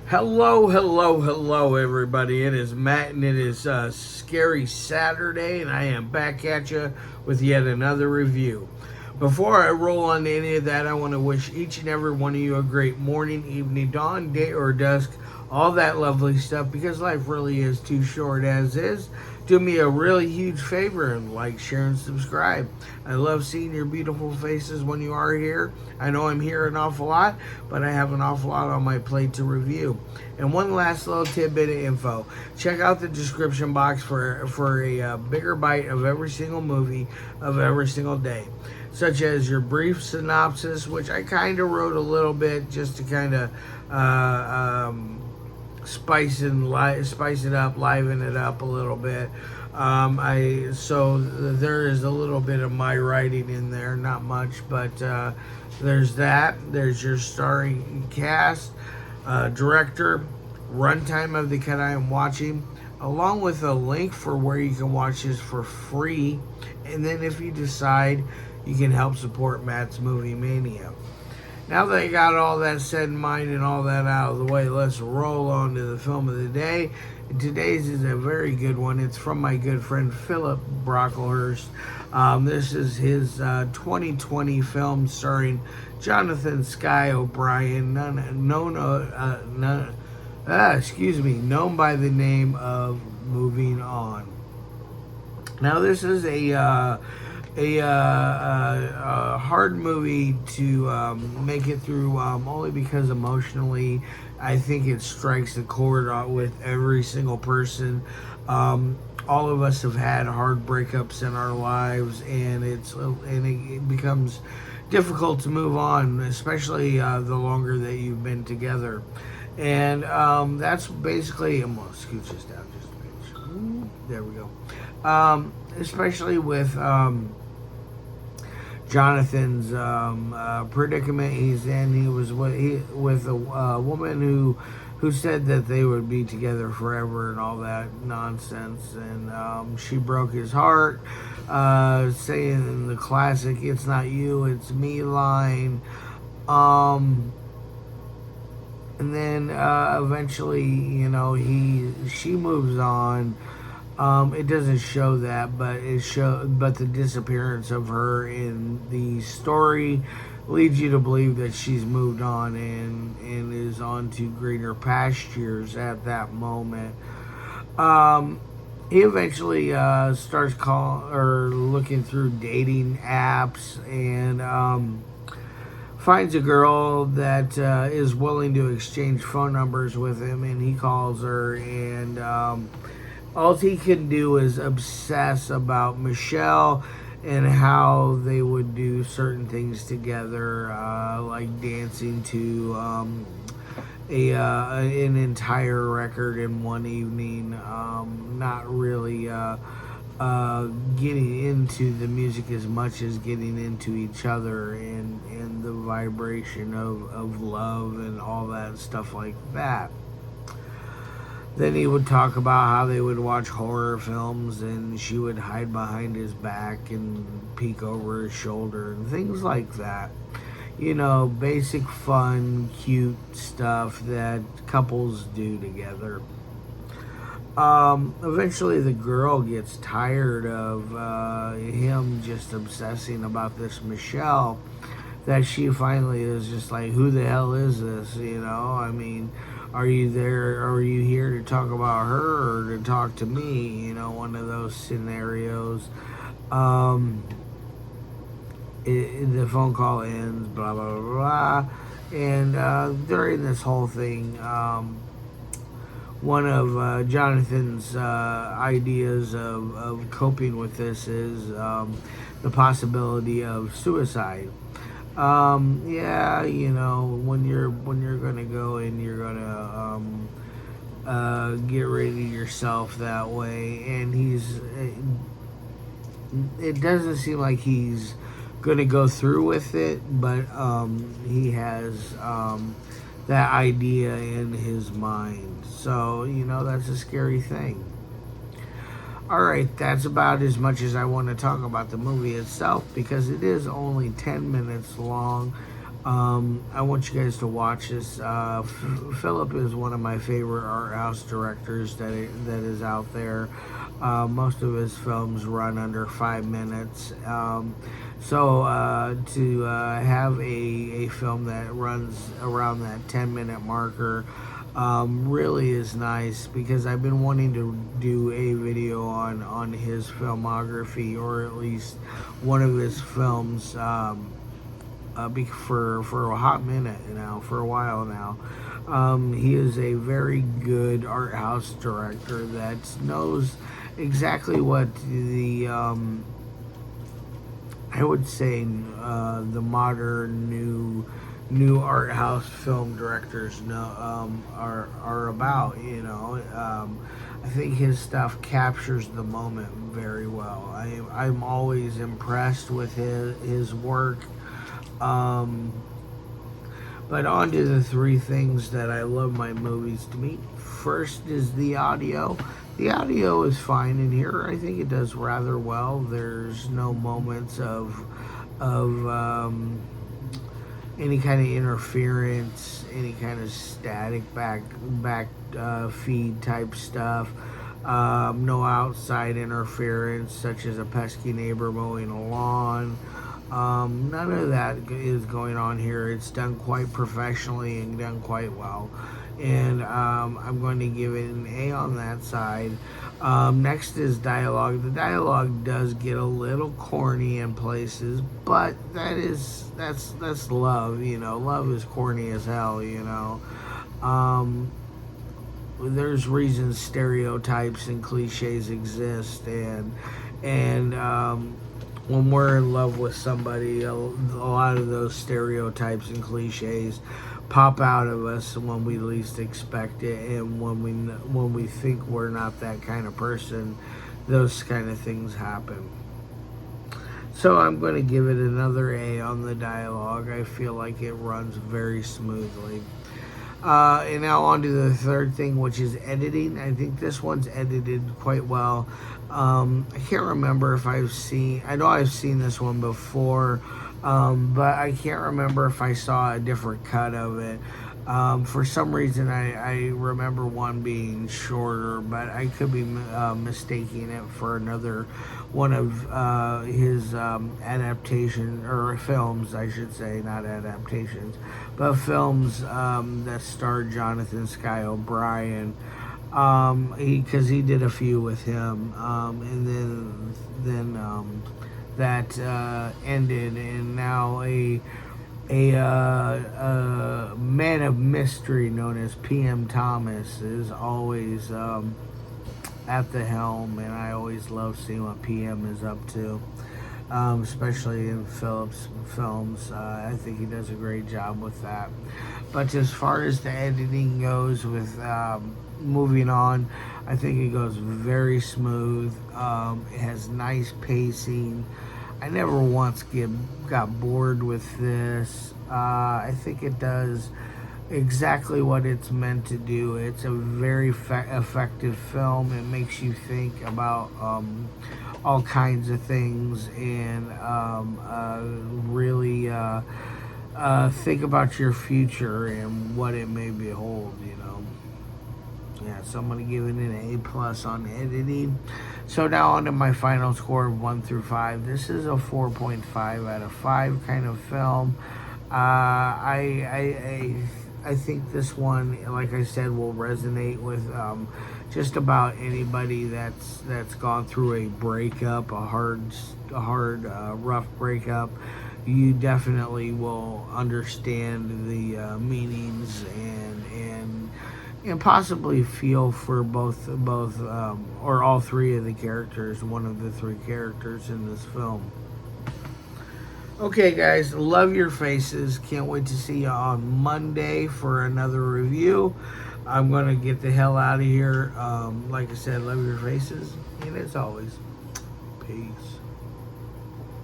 Hello, everybody. It is Matt, and it is Scary Saturday, and I am back at you with yet another review. Before I roll on to any of that, I want to wish each and every one of you a great morning, evening, dawn, day, or dusk, all that lovely stuff, because life really is too short as is. Do me a really huge favor and like, share, and subscribe. I love seeing your beautiful faces when you are here. I know I'm here an awful lot, but I have an awful lot on my plate to review. And one last little tidbit of info. Check out the description box for a bigger bite of every single movie of every single day, such as your brief synopsis, which I kind of wrote a little bit just to kind of spice it up, liven it up a little bit. So there is a little bit of my writing in there, not much, but there's that. There's your starring cast, director, runtime of the cut I am watching, along with a link for where you can watch this for free. And then if you decide, you can help support Matt's Movie Mania. Now that I got all that said in mind and all that out of the way, let's roll on to the film of the day. Today's is a very good one. It's from my good friend Philip Brocklehurst. This is his 2020 film starring Jonathan Skye-O'Brien, known by the name of Moving On. Now this is a hard movie to make it through, only because emotionally I think it strikes the chord with every single person. All of us have had hard breakups in our lives, and it becomes difficult to move on, especially the longer that you've been together. And that's basically, I'm going to scooch this down just a bit. There we go. Especially with Jonathan's predicament he's in. He was with a woman who said that they would be together forever and all that nonsense, and she broke his heart, saying the classic "It's not you, it's me" line. And then eventually, she moves on. It doesn't show that, but the disappearance of her in the story leads you to believe that she's moved on and is on to greener pastures at that moment. He eventually starts looking through dating apps and finds a girl that is willing to exchange phone numbers with him, and he calls her, and all he can do is obsess about Michelle and how they would do certain things together, like dancing to an entire record in one evening, not really getting into the music as much as getting into each other and the vibration of love and all that stuff like that. Then he would talk about how they would watch horror films, and she would hide behind his back and peek over his shoulder and things like that. Basic fun, cute stuff that couples do together. Eventually the girl gets tired of him just obsessing about this Michelle, that she finally is just like, who the hell is this? Are you here to talk about her or to talk to me? One of those scenarios. The phone call ends, blah, blah, blah, blah. And during this whole thing, one of Jonathan's ideas of coping with this is the possibility of suicide. When you're gonna go and you're gonna get rid of yourself that way, and it doesn't seem like he's gonna go through with it, but he has that idea in his mind. So that's a scary thing. Alright, that's about as much as I want to talk about the movie itself, because it is only 10 minutes long. I want you guys to watch this. Philip is one of my favorite art house directors that is out there. Most of his films run under 5 minutes. So to have a film that runs around that 10-minute marker really is nice, because I've been wanting to do a video on his filmography, or at least one of his films. For a hot minute now, for a while now. He is a very good art house director that knows exactly what the I would say the modern new art house film directors know are about. I think his stuff captures the moment very well. I'm always impressed with his work. But on to the three things that I love my movies to meet. First is the audio. The audio is fine in here. I think it does rather well. There's no moments of any kind of interference, any kind of static back feed type stuff. No outside interference, such as a pesky neighbor mowing a lawn. None of that is going on here. It's done quite professionally and done quite well. And I'm going to give it an A on that side. Next is dialogue. The dialogue does get a little corny in places, but that's love. Love is corny as hell. There's reasons stereotypes and cliches exist, and when we're in love with somebody, a lot of those stereotypes and cliches pop out of us when we least expect it, and when we think we're not that kind of person, those kind of things happen. So I'm going to give it another A on the dialogue. I feel like it runs very smoothly. And now on to the third thing, which is editing. I think this one's edited quite well. I can't remember if I know I've seen this one before, but I can't remember if I saw a different cut of it. For some reason, I remember one being shorter, but I could be mistaking it for another one of his adaptation, or films, I should say, not adaptations, but films that starred Jonathan Skye-O'Brien. Because he did a few with him, and then that ended, and now a man of mystery known as P.M. Thomas is always at the helm, and I always love seeing what PM is up to, especially in Philip's films. I think he does a great job with that. But as far as the editing goes, with moving on, I think it goes very smooth. It has nice pacing. I never once got bored with this. I think it does exactly what it's meant to do. It's a very effective film. It makes you think about all kinds of things, and really think about your future and what it may behold. Yeah, so I'm going to give it an A+ on editing. So now on to my final score of 1 through 5. This is a 4.5 out of 5 kind of film. I think this one, like I said, will resonate with just about anybody that's gone through a breakup, a hard, rough breakup. You definitely will understand the meanings and possibly feel for both or all three of the characters, one of the three characters in this film. Okay, guys, love your faces. Can't wait to see you on Monday for another review. I'm going to get the hell out of here. Like I said, love your faces. And as always, peace.